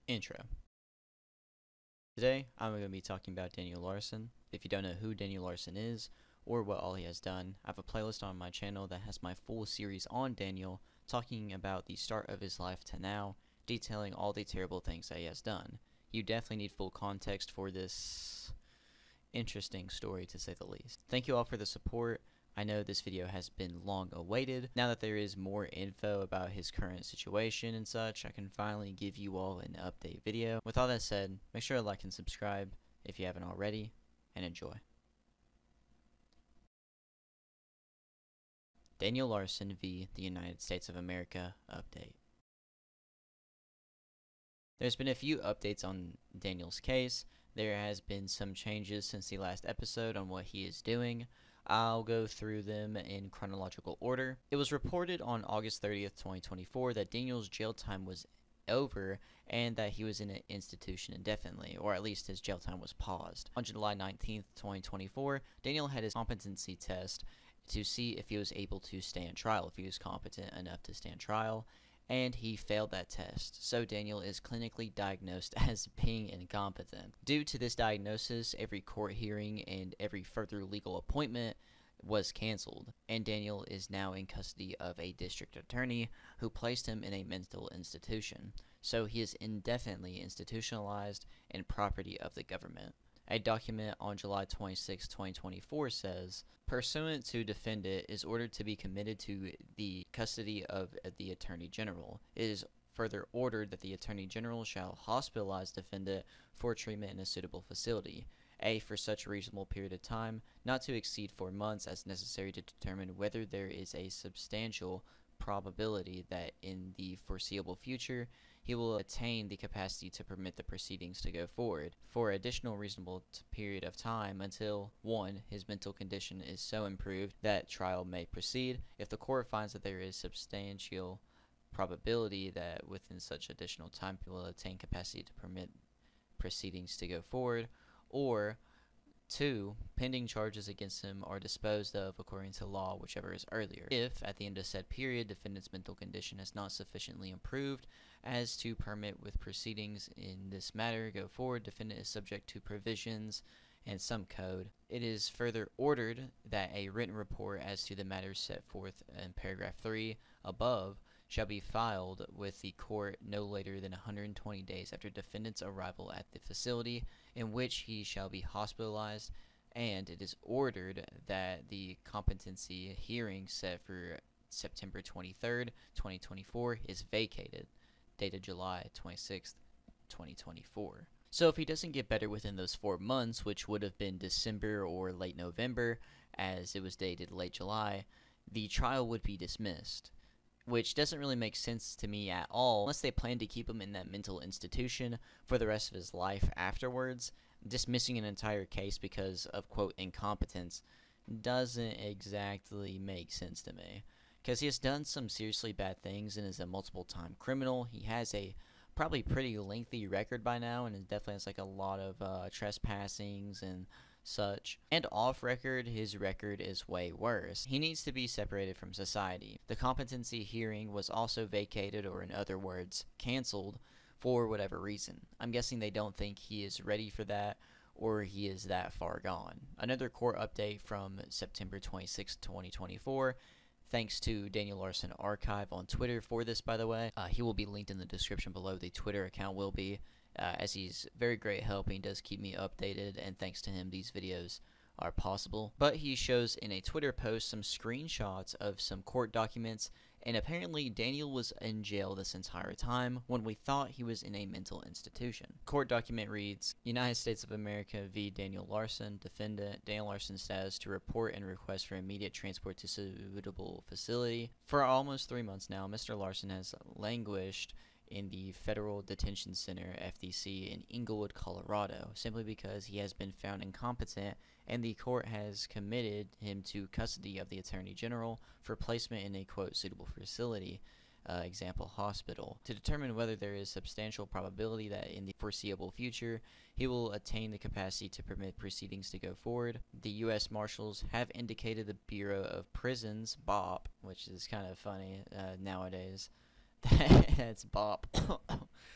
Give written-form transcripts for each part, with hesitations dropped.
Intro. Today, I'm going to be talking about Daniel Larson. If you don't know who Daniel Larson is, or what all he has done, I have a playlist on my channel that has my full series on Daniel, talking about the start of his life to now, detailing all the terrible things that he has done. You definitely need full context for this interesting story, to say the least. Thank you all for the support. I know this video has been long awaited. Now that there is more info about his current situation and such, I can finally give you all an update video. With all that said, make sure to like and subscribe if you haven't already, and enjoy. Daniel Larson v. the United States of America update. There's been a few updates on Daniel's case. There has been some changes since the last episode on what he is doing. I'll go through them in chronological order. It was reported on August 30th, 2024 that Daniel's jail time was over and that he was in an institution indefinitely, or at least his jail time was paused. On July 19th, 2024, Daniel had his competency test to see if he was able to stand trial, if he was competent enough to stand trial, and he failed that test. So Daniel is clinically diagnosed as being incompetent. Due to this diagnosis, every court hearing and every further legal appointment was canceled, and Daniel is now in custody of a district attorney who placed him in a mental institution. So he is indefinitely institutionalized and property of the government. A document on July 26, 2024 says, pursuant to defendant is ordered to be committed to the custody of the Attorney General. It is further ordered that the Attorney General shall hospitalize defendant for treatment in a suitable facility, for such a reasonable period of time, not to exceed 4 months as necessary to determine whether there is a substantial probability that in the foreseeable future he will attain the capacity to permit the proceedings to go forward for an additional reasonable period of time until 1. His mental condition is so improved that trial may proceed. If the court finds that there is substantial probability that within such additional time he will attain capacity to permit proceedings to go forward, or 2. Pending charges against him are disposed of according to law, whichever is earlier. If, at the end of said period, defendant's mental condition has not sufficiently improved as to permit with proceedings in this matter go forward, defendant is subject to provisions and some code. It is further ordered that a written report as to the matters set forth in paragraph 3 above shall be filed with the court no later than 120 days after defendant's arrival at the facility in which he shall be hospitalized, and it is ordered that the competency hearing set for September 23rd, 2024 is vacated, dated July 26th, 2024. So if he doesn't get better within those 4 months, which would have been December or late November, as it was dated late July, the trial would be dismissed, which doesn't really make sense to me at all unless they plan to keep him in that mental institution for the rest of his life afterwards. Dismissing an entire case because of, quote, incompetence doesn't exactly make sense to me, because he has done some seriously bad things and is a multiple-time criminal. He has a probably pretty lengthy record by now, and it definitely has like a lot of trespassings and such. And off record, his record is way worse. He needs to be separated from society. The competency hearing was also vacated, or in other words, canceled, for whatever reason. I'm guessing they don't think he is ready for that, or he is that far gone. Another court update from September 26, 2024. Thanks to Daniel Larson Archive on Twitter for this, by the way. He will be linked in the description below. The Twitter account will be, as he's very great help. He does keep me updated, and thanks to him, these videos are possible. But he shows in a Twitter post some screenshots of some court documents, and apparently Daniel was in jail this entire time when we thought he was in a mental institution. Court document reads, United States of America v. Daniel Larson, defendant, Daniel Larson status to report and request for immediate transport to suitable facility. For almost 3 months now, Mr. Larson has languished in the Federal Detention Center, FDC, in Inglewood, Colorado, simply because he has been found incompetent, and the court has committed him to custody of the Attorney General for placement in a, quote, suitable facility, example, hospital, to determine whether there is substantial probability that in the foreseeable future he will attain the capacity to permit proceedings to go forward. The U.S. Marshals have indicated the Bureau of Prisons, BOP, which is kind of funny nowadays, That's Bop.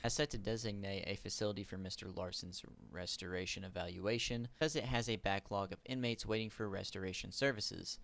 Has set to designate a facility for Mr. Larson's restoration evaluation because it has a backlog of inmates waiting for restoration services.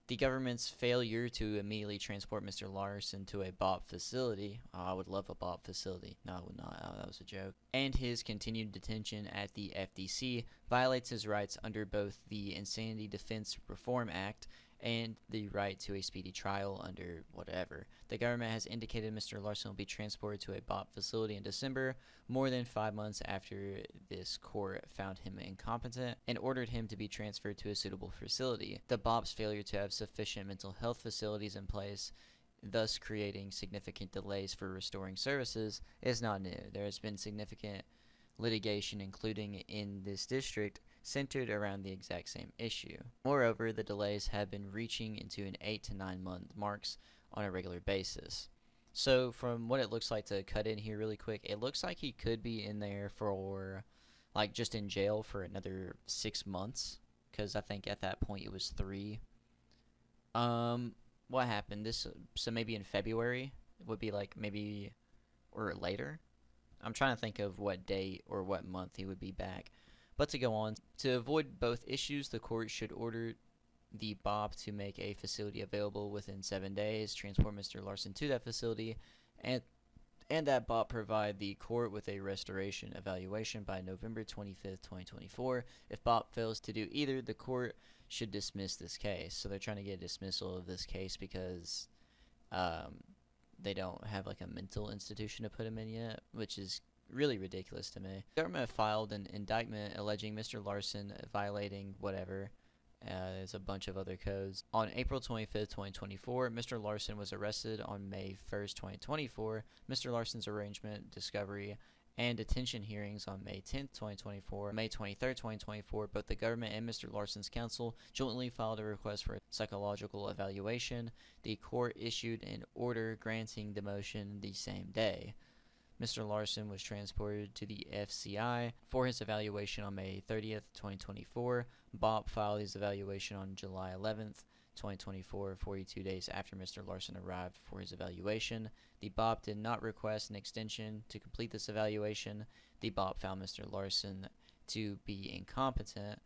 The government's failure to immediately transport Mr. Larson to a BOP facility — I would love a BOP facility. No, I would not. Oh, that was a joke. And his continued detention at the FDC violates his rights under both the Insanity Defense Reform Act and the right to a speedy trial under whatever. The government has indicated Mr. Larson will be transported to a BOP facility in December, more than 5 months after this court found him incompetent and ordered him to be transferred to a suitable facility. The BOP's failure to have sufficient mental health facilities in place, thus creating significant delays for restoring services, is not new. There has been significant litigation, including in this district, centered around the exact same issue. Moreover, the delays have been reaching into an 8 to 9 month marks on a regular basis. So from what it looks like, to cut in here really quick, it looks like he could be in there for, like, just in jail for another 6 months, because I think at that point it was 3. What happened? So maybe in February would be like, maybe, or later. I'm trying to think of what date or what month he would be back. But to go on, to avoid both issues, the court should order the BOP to make a facility available within 7 days, transport Mr. Larson to that facility, and that BOP provide the court with a restoration evaluation by November 25th, 2024. If BOP fails to do either, the court should dismiss this case. So they're trying to get a dismissal of this case because they don't have like a mental institution to put him in yet, which is really ridiculous to me. The government filed an indictment alleging Mr. Larson violating whatever. There's a bunch of other codes. On April 25th, 2024, Mr. Larson was arrested. On May 1st, 2024, Mr. Larson's arraignment, discovery, and detention hearings on May 10th, 2024, May 23rd, 2024, both the government and Mr. Larson's counsel jointly filed a request for a psychological evaluation. The court issued an order granting the motion the same day. Mr. Larson was transported to the FCI for his evaluation on May 30th, 2024. BOP filed his evaluation on July 11th, 2024, 42 days after Mr. Larson arrived for his evaluation. The BOP did not request an extension to complete this evaluation. The BOP found Mr. Larson to be incompetent,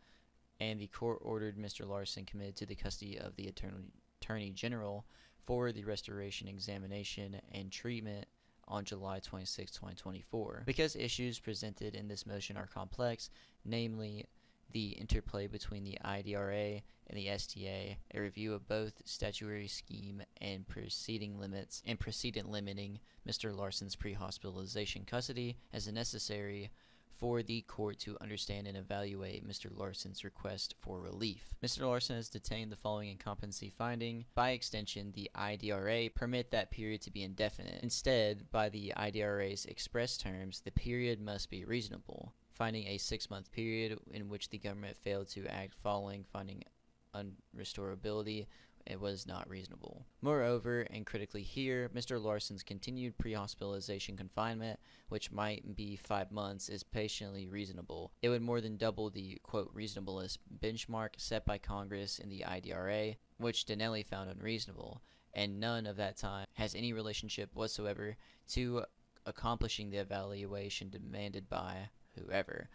and the court ordered Mr. Larson committed to the custody of the Attorney General for the restoration examination and treatment on July 26, 2024. Because issues presented in this motion are complex, namely the interplay between the IDRA and the STA, a review of both statutory scheme and precedent limiting Mr. Larson's pre-hospitalization custody as necessary for the court to understand and evaluate Mr. Larson's request for relief. Mr. Larson has detained the following incompetency finding. By extension, the IDRA permit that period to be indefinite. Instead, by the IDRA's express terms, the period must be reasonable, finding a 6-month period in which the government failed to act following finding unrestorability. It was not reasonable. Moreover, and critically here, Mr. Larson's continued pre-hospitalization confinement, which might be 5 months, is patiently reasonable. It would more than double the, quote, reasonableness benchmark set by Congress in the IDRA, which Daniel found unreasonable, and none of that time has any relationship whatsoever to accomplishing the evaluation demanded by whoever.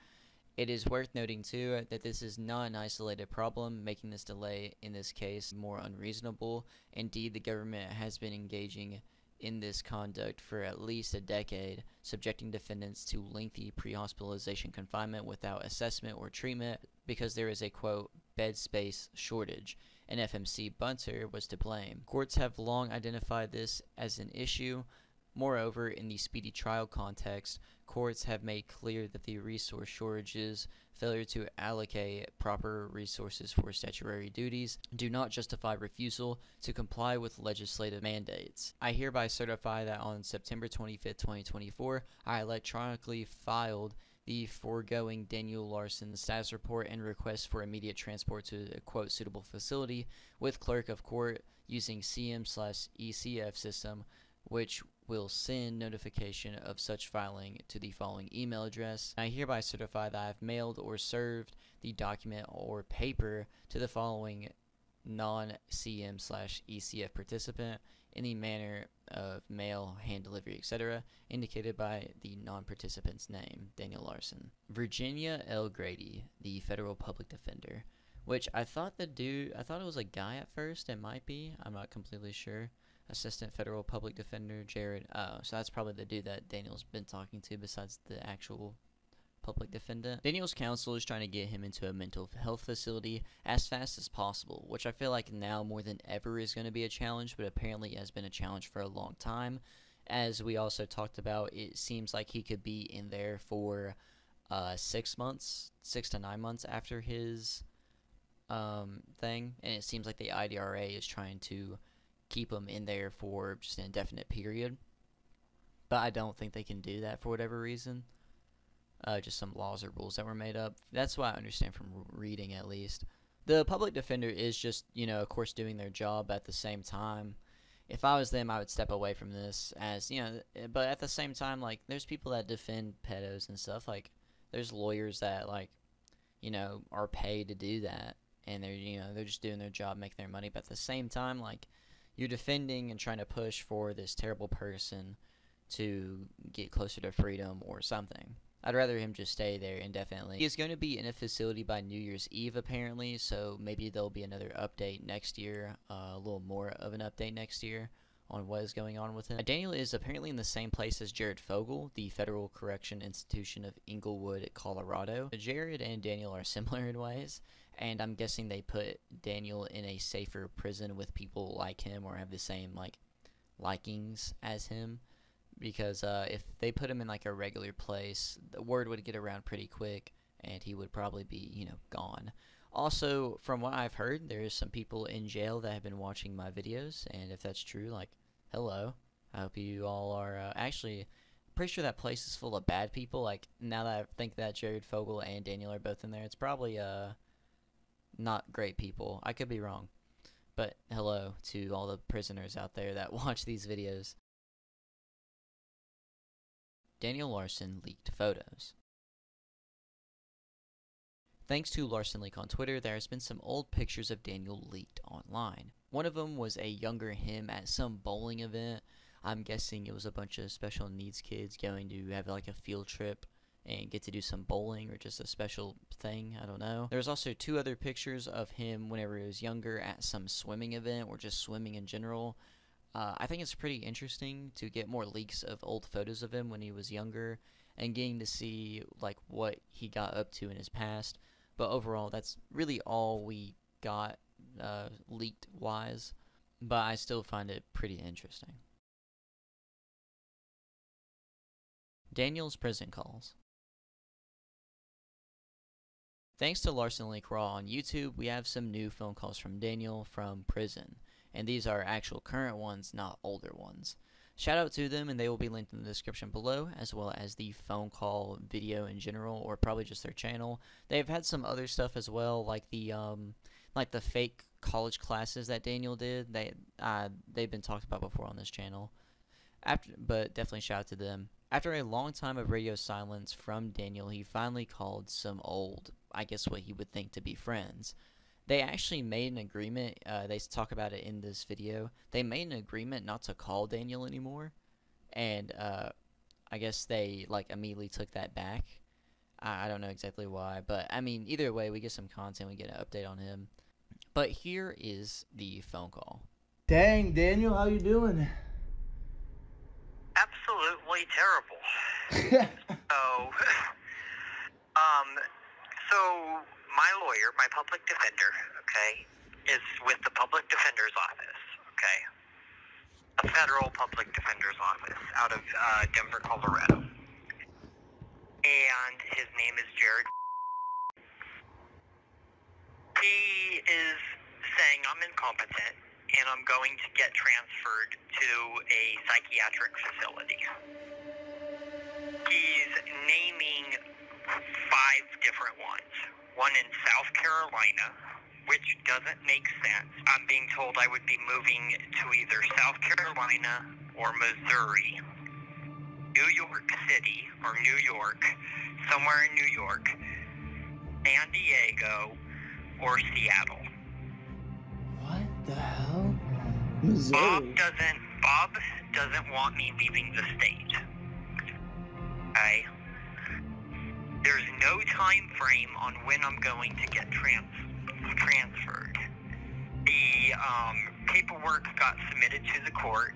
It is worth noting, too, that this is not an isolated problem, making this delay in this case more unreasonable. Indeed, the government has been engaging in this conduct for at least a decade, subjecting defendants to lengthy pre-hospitalization confinement without assessment or treatment because there is a, quote, bed space shortage, and FMC Bunter was to blame. Courts have long identified this as an issue. Moreover, in the speedy trial context, courts have made clear that the resource shortages, failure to allocate proper resources for statutory duties, do not justify refusal to comply with legislative mandates. I hereby certify that on September 25th, 2024, I electronically filed the foregoing Daniel Larson status report and request for immediate transport to a, quote, suitable facility with clerk of court using CM/ECF system, which will send notification of such filing to the following email address. I hereby certify that I have mailed or served the document or paper to the following non-CM/ECF participant in the manner of mail, hand delivery, etc., indicated by the non-participant's name, Daniel Larson. Virginia L. Grady, the federal public defender, which I thought it was a guy at first. It might be. I'm not completely sure. Assistant Federal Public Defender Jared. Oh, so that's probably the dude that Daniel's been talking to besides the actual public defendant. Daniel's counsel is trying to get him into a mental health facility as fast as possible, which I feel like now more than ever is going to be a challenge, but apparently has been a challenge for a long time. As we also talked about, it seems like he could be in there for 6 months, 6 to 9 months after his thing, and it seems like the IDRA is trying to keep him in there for just an indefinite period, but I don't think they can do that for whatever reason. Just some laws or rules that were made up. That's what I understand from reading, at least. The public defender is just, of course, doing their job. At the same time, if I was them, I would step away from this, as, but at the same time, like, there's people that defend pedos and stuff. Like, there's lawyers that, like, are paid to do that, and they're just doing their job, making their money. But at the same time, like, you're defending and trying to push for this terrible person to get closer to freedom or something. I'd rather him just stay there indefinitely. He is going to be in a facility by New Year's Eve, apparently, so maybe there'll be another update next year, a little more of an update next year on what is going on with him. Daniel is apparently in the same place as Jared Fogle, the Federal Correction Institution of Inglewood, Colorado. Jared and Daniel are similar in ways, and I'm guessing they put Daniel in a safer prison with people like him or have the same, like, likings as him. Because if they put him in, like, a regular place, the word would get around pretty quick, and he would probably be, gone. Also, from what I've heard, there's some people in jail that have been watching my videos, and if that's true, like, hello. I hope you all are, actually, pretty sure that place is full of bad people. Like, now that I think that Jared Fogle and Daniel are both in there, it's probably, not great people. I could be wrong. But hello to all the prisoners out there that watch these videos. Daniel Larson leaked photos. Thanks to Larson Leak on Twitter, there has been some old pictures of Daniel leaked online. One of them was a younger him at some bowling event. I'm guessing it was a bunch of special needs kids going to have like a field trip and get to do some bowling or just a special thing, I don't know. There's also 2 other pictures of him whenever he was younger at some swimming event or just swimming in general. I think it's pretty interesting to get more leaks of old photos of him when he was younger and getting to see like what he got up to in his past. But overall, that's really all we got leaked wise, but I still find it pretty interesting. Daniel's prison calls. Thanks to Larson Leak RAW on YouTube, we have some new phone calls from Daniel from prison. And these are actual current ones, not older ones. Shout out to them, and they will be linked in the description below, as well as the phone call video in general, or probably just their channel. They've had some other stuff as well, like the fake college classes that Daniel did. They've been talked about before on this channel. But definitely shout out to them. After a long time of radio silence from Daniel, he finally called some old, I guess what he would think to be friends. They actually made an agreement, they talk about it in this video. They made an agreement not to call Daniel anymore, and I guess they like immediately took that back. I don't know exactly why, but I mean, either way, we get some content, we get an update on him. But here is the phone call. Dang, Daniel, how you doing? Absolutely terrible. So my lawyer, my public defender, okay, is with the public defender's office, okay, a federal public defender's office out of Denver, Colorado, and his name is Jared. He is saying I'm incompetent and I'm going to get transferred to a psychiatric facility. He's naming 5 different ones. One in South Carolina, which doesn't make sense. I'm being told I would be moving to either South Carolina or Missouri, New York City or New York, somewhere in New York, San Diego, or Seattle. What the hell? Missouri. Bob doesn't want me leaving the state. Okay? There's no time frame on when I'm going to get transferred. The paperwork got submitted to the court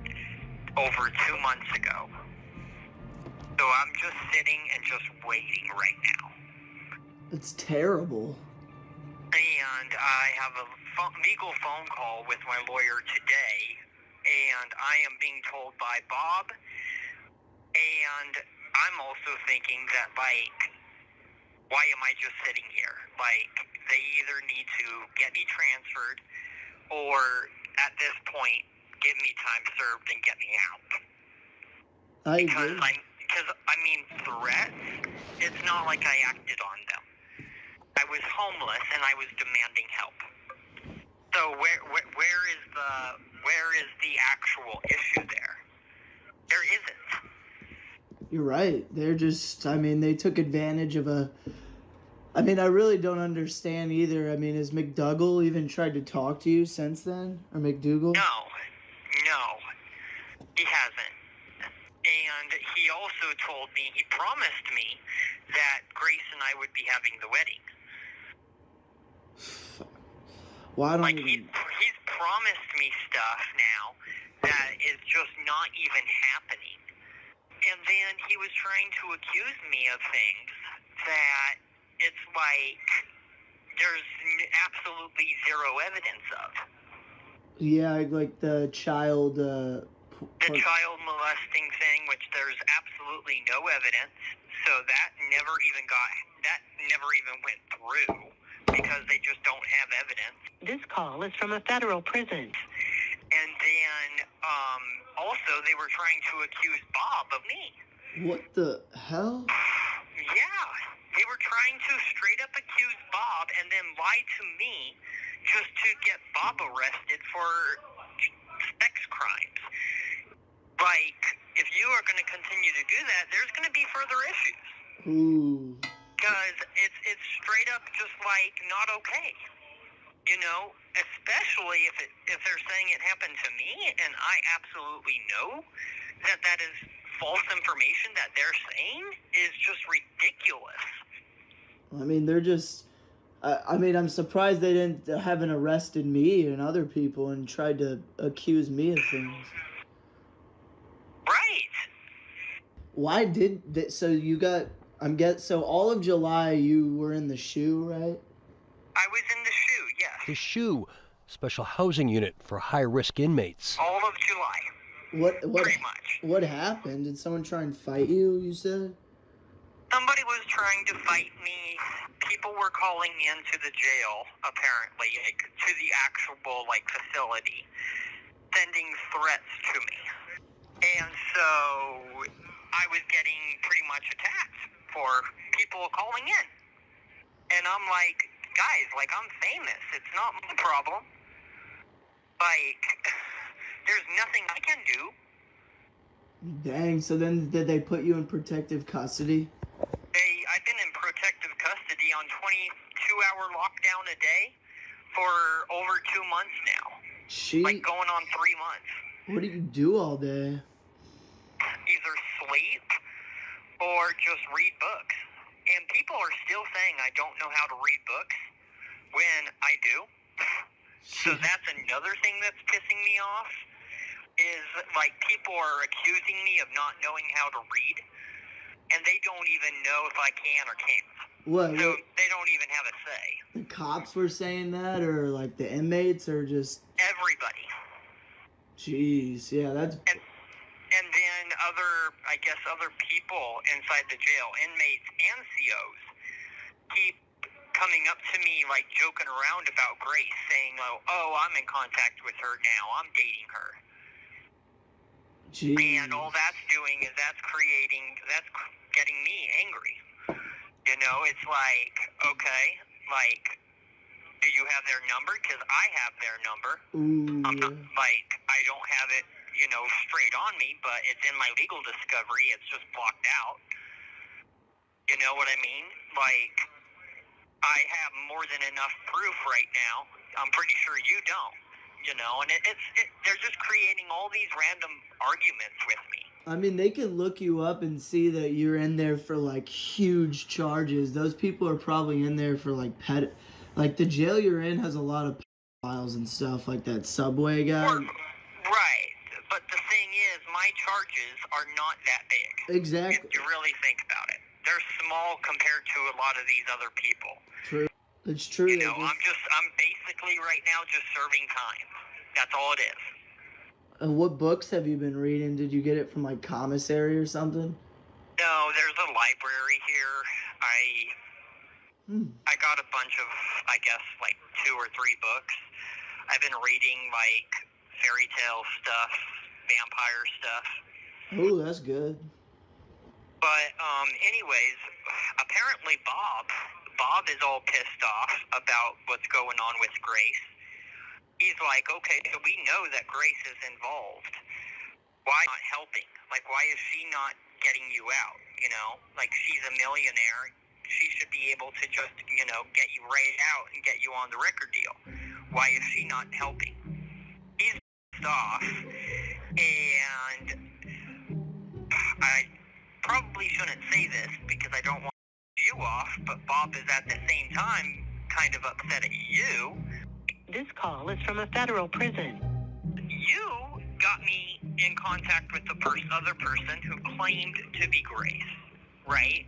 over 2 months ago. So I'm just sitting and just waiting right now. It's terrible. And I have a legal phone call with my lawyer today, and I am being told by Bob, and I'm also thinking that, like, why am I just sitting here? Like, they either need to get me transferred, or at this point, give me time served and get me out. Because I mean, threats, it's not like I acted on them. I was homeless and I was demanding help. So where is the actual issue there? There isn't. You're right. They're just, I mean, they took advantage of I mean, I really don't understand either. I mean, has McDougal even tried to talk to you since then? Or McDougal? No, he hasn't. And he also told me, he promised me that Grace and I would be having the wedding. Why don't he's promised me stuff now that is just not even happening. And then he was trying to accuse me of things that it's like there's absolutely zero evidence of. Yeah, like the child... the child molesting thing, which there's absolutely no evidence. So that never even went through because they just don't have evidence. This call is from a federal prison. And then also they were trying to accuse Bob of me. What the hell? Yeah, they were trying to straight up accuse Bob and then lie to me just to get Bob arrested for sex crimes. Like, if you are going to continue to do that, there's going to be further issues. Ooh. Because it's straight up just like not okay. You know, especially if they're saying it happened to me, and I absolutely know that is false information that they're saying is just ridiculous. I mean, they're just... I mean, I'm surprised they haven't arrested me and other people and tried to accuse me of things. Right. Why did... So you got... So all of July you were in the SHU, right? I was in the SHU, yes. The SHU, Special Housing Unit for high-risk inmates. All of July. Pretty much. What happened? Did someone try and fight you, you said? Somebody was trying to fight me. People were calling into the jail, apparently, like, to the actual, like, facility, sending threats to me. And so I was getting pretty much attacked for people calling in. And I'm like, guys, like, I'm famous. It's not my problem. Like, there's nothing I can do. Dang, so then did they put you in protective custody? I've been in protective custody on 22-hour lockdown a day for over 2 months now. Like, going on 3 months. What do you do all day? Either sleep or just read books. And people are still saying I don't know how to read books when I do. So that's another thing that's pissing me off is, like, people are accusing me of not knowing how to read, and they don't even know if I can or can't. So they don't even have a say. The cops were saying that, or, like, the inmates, or just... Everybody. Jeez, yeah, that's... And then other people inside the jail, inmates and COs, keep coming up to me, like, joking around about Grace, saying, oh, I'm in contact with her now, I'm dating her. Jeez. And all that's doing is that's getting me angry. You know, it's like, okay, like, do you have their number? Because I have their number. Ooh. I'm not, like, I don't have it, you know, straight on me, but it's in my legal discovery. It's just blocked out. You know what I mean? Like, I have more than enough proof right now. I'm pretty sure you don't. you know, and they're just creating all these random arguments with me. I mean, they can look you up and see that you're in there for like huge charges. Those people are probably in there for like like the jail you're in has a lot of pedophiles and stuff, like that Subway guy. Right, but the thing is, my charges are not that big. Exactly. If you really think about it, they're small compared to a lot of these other people. True. It's true. You know, I'm basically right now just serving time. That's all it is. What books have you been reading? Did you get it from like commissary or something? No, there's a library here. I got a bunch of, I guess, like 2 or 3 books. I've been reading like fairy tale stuff, vampire stuff. Oh, that's good. But anyways, apparently Bob is all pissed off about what's going on with Grace. He's like, okay, so we know that Grace is involved. Why not helping? Like, why is she not getting you out? You know, like, she's a millionaire. She should be able to just, you know, get you right out and get you on the record deal. Why is she not helping? He's pissed off, and I probably shouldn't say this because I don't want to piss you off, but Bob is at the same time kind of upset at you. This call is from a federal prison. You got me in contact with the other person who claimed to be Grace, right?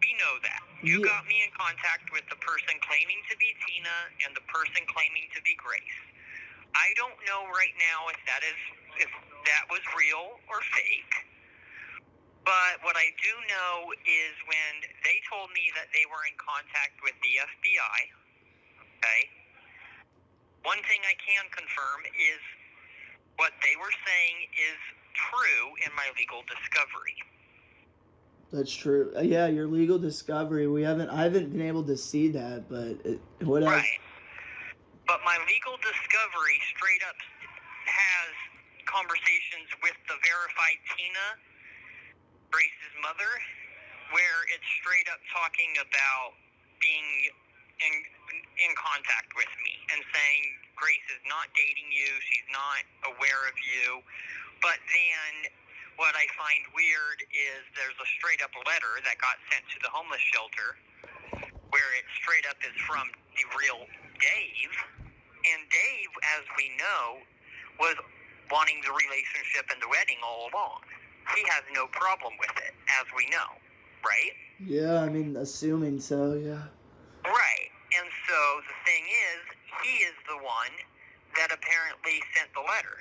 We know that. You got me in contact with the person claiming to be Tina and the person claiming to be Grace. I don't know right now if that was real or fake. But what I do know is when they told me that they were in contact with the FBI, okay, one thing I can confirm is what they were saying is true in my legal discovery. That's true. Yeah, your legal discovery. I haven't been able to see that, but what else? Right. But my legal discovery straight up has conversations with the verified Tina, Grace's mother, where it's straight up talking about being in contact with me and saying Grace is not dating you, she's not aware of you. But then what I find weird is there's a straight up letter that got sent to the homeless shelter where it straight up is from the real Dave. And Dave, as we know, was wanting the relationship and the wedding all along. He has no problem with it, as we know, right? Yeah, I mean, assuming so, yeah. Right. And so the thing is, he is the one that apparently sent the letter.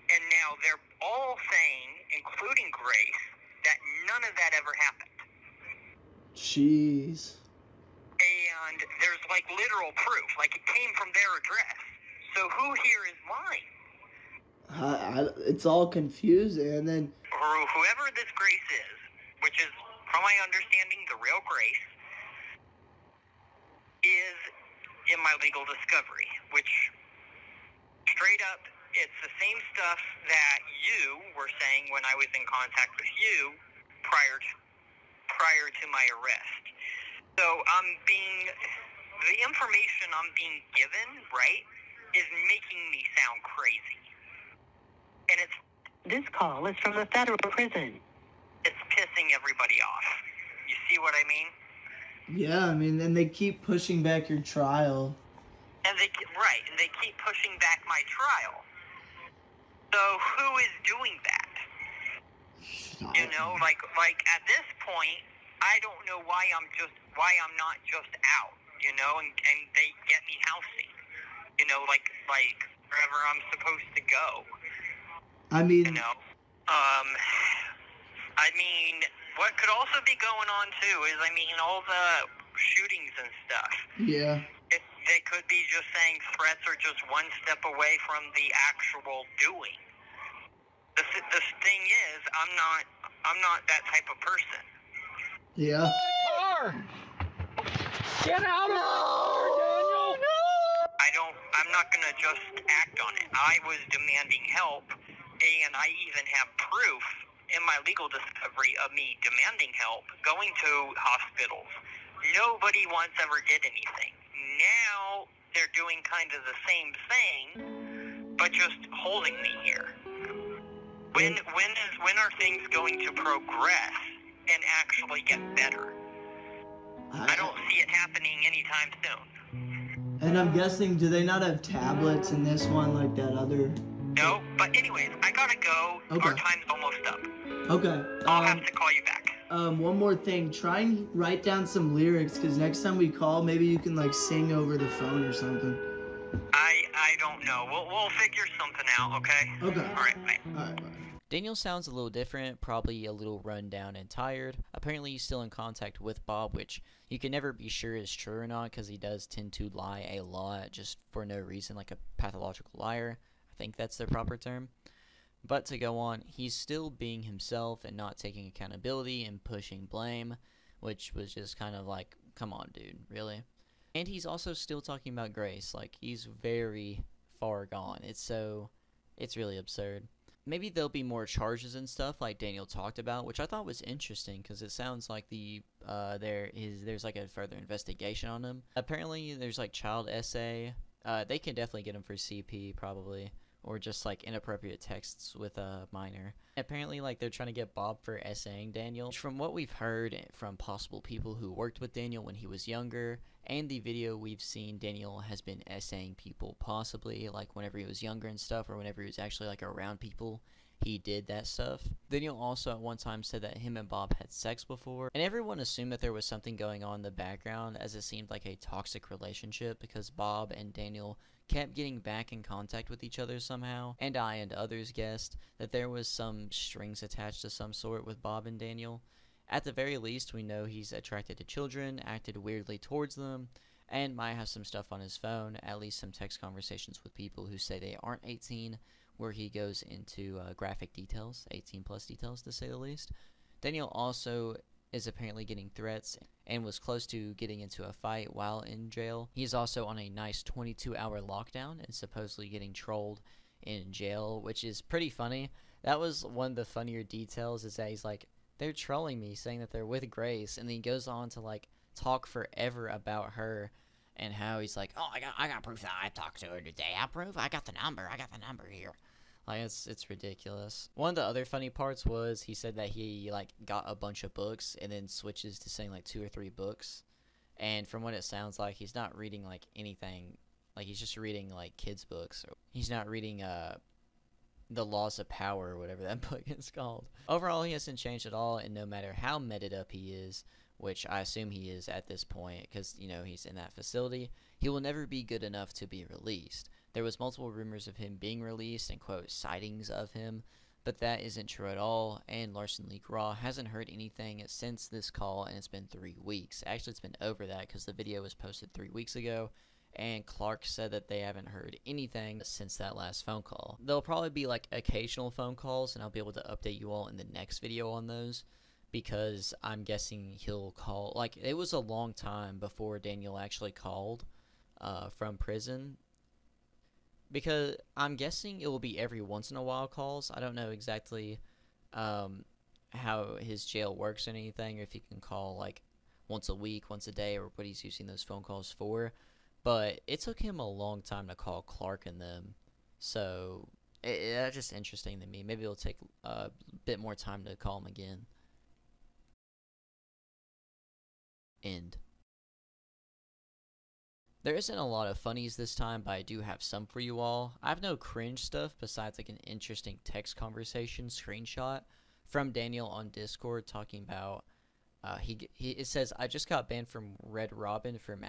And now they're all saying, including Grace, that none of that ever happened. Jeez. And there's like literal proof, like it came from their address. So who here is lying? It's all confusing, and then Whoever this Grace is, which is, from my understanding, the real Grace, is in my legal discovery, which straight up, it's the same stuff that you were saying when I was in contact with you prior to my arrest. So the information I'm being given, right, is making me sound crazy. And This call is from a federal prison. It's pissing everybody off. You see what I mean? yeah, I mean, and they keep pushing back your trial. And they keep pushing back my trial. So who is doing that? You know, like at this point, I don't know why I'm not just out. You know, and they get me housing. You know, like wherever I'm supposed to go. I mean, You know, I mean, what could also be going on too is, I mean, all the shootings and stuff. yeah. They could be just saying threats are just one step away from the actual doing. The thing is, I'm not that type of person. Yeah. Get out of the car, Daniel! I'm not gonna just act on it. I was demanding help, and I even have proof in my legal discovery of me demanding help, going to hospitals. Nobody once ever did anything. Now they're doing kind of the same thing, but just holding me here. When are things going to progress and actually get better? I don't see it happening anytime soon. And I'm guessing, do they not have tablets in this one like that other? No, but anyways, I gotta go. Okay. Our time's almost up. Okay. I'll have to call you back. One more thing. Try and write down some lyrics, because next time we call, maybe you can like sing over the phone or something. I don't know. We'll figure something out, okay? Okay. All right, bye. All right, bye. Daniel sounds a little different, probably a little run down and tired. Apparently he's still in contact with Bob, which you can never be sure is true or not, because he does tend to lie a lot just for no reason, like a pathological liar. I think that's the proper term. But to go on, he's still being himself and not taking accountability and pushing blame, which was just kind of like, come on, dude, really? And he's also still talking about Grace, like he's very far gone. It's really absurd. Maybe there'll be more charges and stuff like Daniel talked about, which I thought was interesting because it sounds like there's like a further investigation on him. Apparently there's like child essay. They can definitely get him for CP probably, or just like inappropriate texts with a minor. Apparently like they're trying to get Bob for essaying Daniel. From what we've heard from possible people who worked with Daniel when he was younger, and the video we've seen, Daniel has been essaying people possibly like whenever he was younger and stuff, or whenever he was actually like around people, he did that stuff. Daniel also at one time said that him and Bob had sex before, and everyone assumed that there was something going on in the background, as it seemed like a toxic relationship because Bob and Daniel kept getting back in contact with each other somehow, and I and others guessed that there was some strings attached to some sort with Bob and Daniel. At the very least, we know he's attracted to children, acted weirdly towards them, and might have some stuff on his phone, at least some text conversations with people who say they aren't 18, where he goes into graphic details, 18 plus details to say the least. Daniel also is apparently getting threats and was close to getting into a fight while in jail. He's also on a nice 22-hour lockdown and supposedly getting trolled in jail, which is pretty funny. That was one of the funnier details, is that he's like, they're trolling me, saying that they're with Grace, and then he goes on to like talk forever about her and how he's like, oh, I got proof that I talked to her today. I got the number here. Like, it's ridiculous. One of the other funny parts was he said that he like got a bunch of books and then switches to saying like 2 or 3 books, and from what it sounds like, he's not reading like anything, like he's just reading like kids books. He's not reading The Laws of Power, or whatever that book is called. Overall, he hasn't changed at all, and no matter how meted up he is, which I assume he is at this point because, you know, he's in that facility, he will never be good enough to be released. There was multiple rumors of him being released and, quote, sightings of him, but that isn't true at all, and Larson Leak RAW hasn't heard anything since this call, and it's been 3 weeks. Actually, it's been over that because the video was posted 3 weeks ago, and Clark said that they haven't heard anything since that last phone call. There'll probably be like occasional phone calls, and I'll be able to update you all in the next video on those, because I'm guessing he'll call. Like, it was a long time before Daniel actually called from prison, because I'm guessing it will be every once in a while calls. I don't know exactly how his jail works or anything, or if he can call like once a week, once a day, or what he's using those phone calls for. But it took him a long time to call Clark and them, so that's just interesting to me. Maybe it'll take a bit more time to call him again. End. There isn't a lot of funnies this time, but I do have some for you all. I have no cringe stuff besides like an interesting text conversation screenshot from Daniel on Discord talking about it says, I just got banned from Red Robin for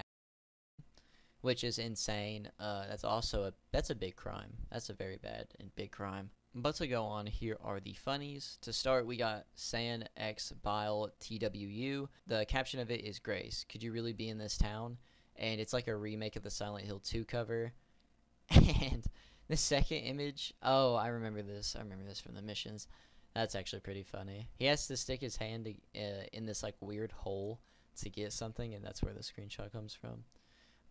which is insane. That's a big crime. That's a very bad and big crime. But to go on, here are the funnies. To start, we got San X Bile TWU. The caption of it is, Grace, could you really be in this town? And it's like a remake of the Silent Hill 2 cover. And the second image, oh, I remember this from the missions. That's actually pretty funny. He has to stick his hand in this like weird hole to get something, and that's where the screenshot comes from.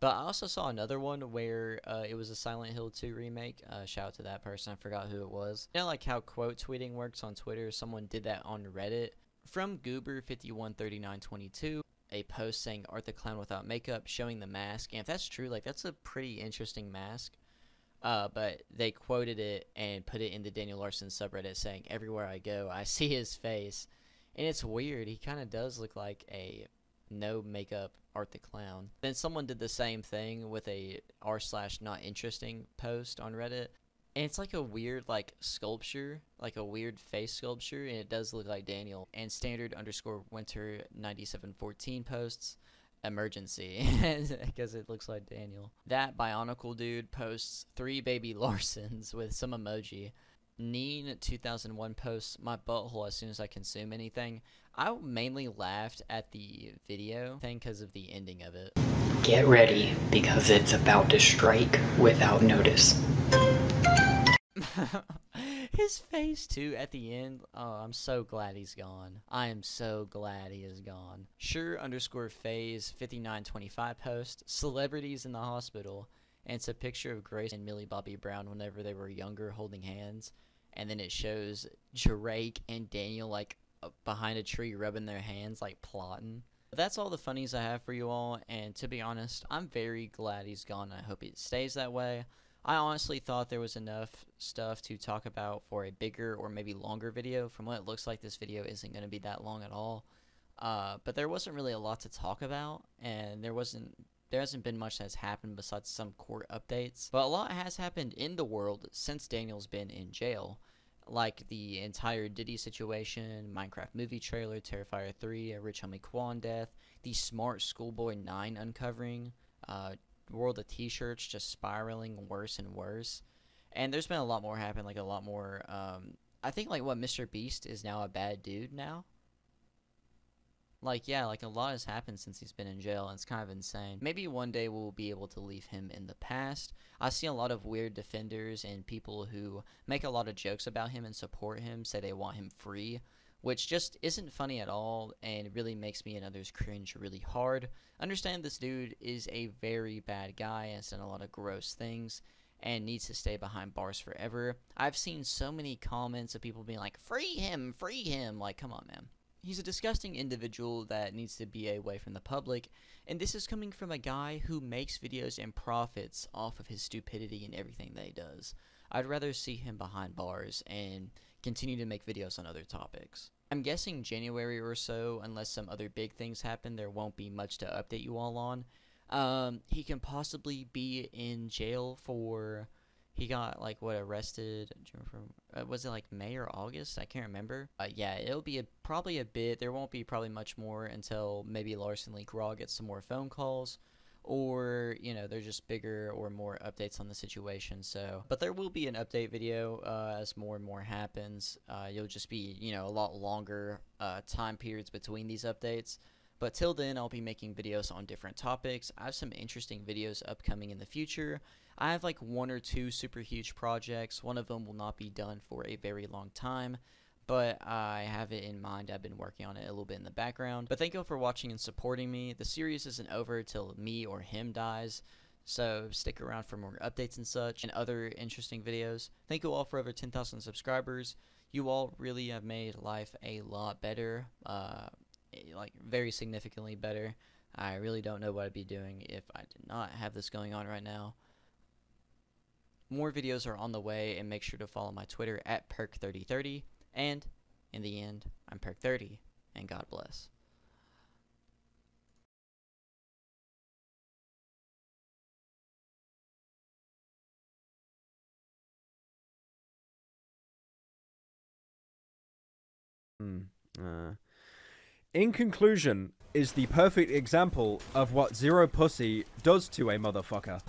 But I also saw another one where it was a Silent Hill 2 remake. Shout out to that person. I forgot who it was. You know, like how quote tweeting works on Twitter? Someone did that on Reddit. From Goober513922, a post saying Art the Clown without makeup, showing the mask. And if that's true, like, that's a pretty interesting mask. But they quoted it and put it in the Daniel Larson subreddit saying, everywhere I go, I see his face. And it's weird. He kind of does look like a no makeup Art the Clown. Then someone did the same thing with a r/not interesting post on Reddit. And it's like a weird, like, sculpture, like a weird face sculpture, and it does look like Daniel. And standard_winter9714 posts, emergency, because it looks like Daniel. That Bionicle dude posts 3 baby Larsons with some emoji. Neen2001 posts, my butthole as soon as I consume anything. I mainly laughed at the video thing because of the ending of it. Get ready, because it's about to strike without notice. His face too at the end. Oh, I'm so glad he's gone. I am so glad he is gone. Sure_phase5925 post, celebrities in the hospital, and it's a picture of Grace and Millie Bobby Brown whenever they were younger holding hands, and then it shows Drake and Daniel like behind a tree rubbing their hands like plotting. But that's all the funnies I have for you all, and to be honest, I'm very glad he's gone. I hope it stays that way. I honestly thought there was enough stuff to talk about for a bigger or maybe longer video. From what it looks like, this video isn't going to be that long at all. But there wasn't really a lot to talk about, and there hasn't been much that's happened besides some court updates. But a lot has happened in the world since Daniel's been in jail. Like the entire Diddy situation, Minecraft movie trailer, Terrifier 3, a Rich Homie Quan death, the Smart Schoolboy 9 uncovering, world of t-shirts just spiraling worse and worse. And there's been a lot more happen, like a lot more, I think like what, Mr. Beast is now a bad dude now? Like, yeah, like a lot has happened since he's been in jail, and it's kind of insane. Maybe one day we'll be able to leave him in the past. I see a lot of weird defenders and people who make a lot of jokes about him and support him, say they want him free, which just isn't funny at all, and really makes me and others cringe really hard. Understand this dude is a very bad guy and has done a lot of gross things, and needs to stay behind bars forever. I've seen so many comments of people being like, free him, like, come on, man. He's a disgusting individual that needs to be away from the public, and this is coming from a guy who makes videos and profits off of his stupidity and everything that he does. I'd rather see him behind bars and continue to make videos on other topics. I'm guessing January or so, unless some other big things happen, there won't be much to update you all on. He can possibly be in jail for... He got, like, what, arrested, was it, like, May or August? I can't remember. Yeah, it'll be probably a bit. There won't be probably much more until maybe Larson Leak RAW gets some more phone calls. Or, you know, there's just bigger or more updates on the situation, so. But there will be an update video as more and more happens. You'll just be, you know, a lot longer time periods between these updates. But till then, I'll be making videos on different topics. I have some interesting videos upcoming in the future. I have like 1 or 2 super huge projects. One of them will not be done for a very long time, but I have it in mind. I've been working on it a little bit in the background. But thank you all for watching and supporting me. The series isn't over till me or him dies, so stick around for more updates and such and other interesting videos. Thank you all for over 10,000 subscribers. You all really have made life a lot better, like very significantly better. I really don't know what I'd be doing if I did not have this going on right now. More videos are on the way, and make sure to follow my Twitter at PERK3030. And in the end, I'm PERK30, and God bless. In conclusion, is the perfect example of what zero pussy does to a motherfucker.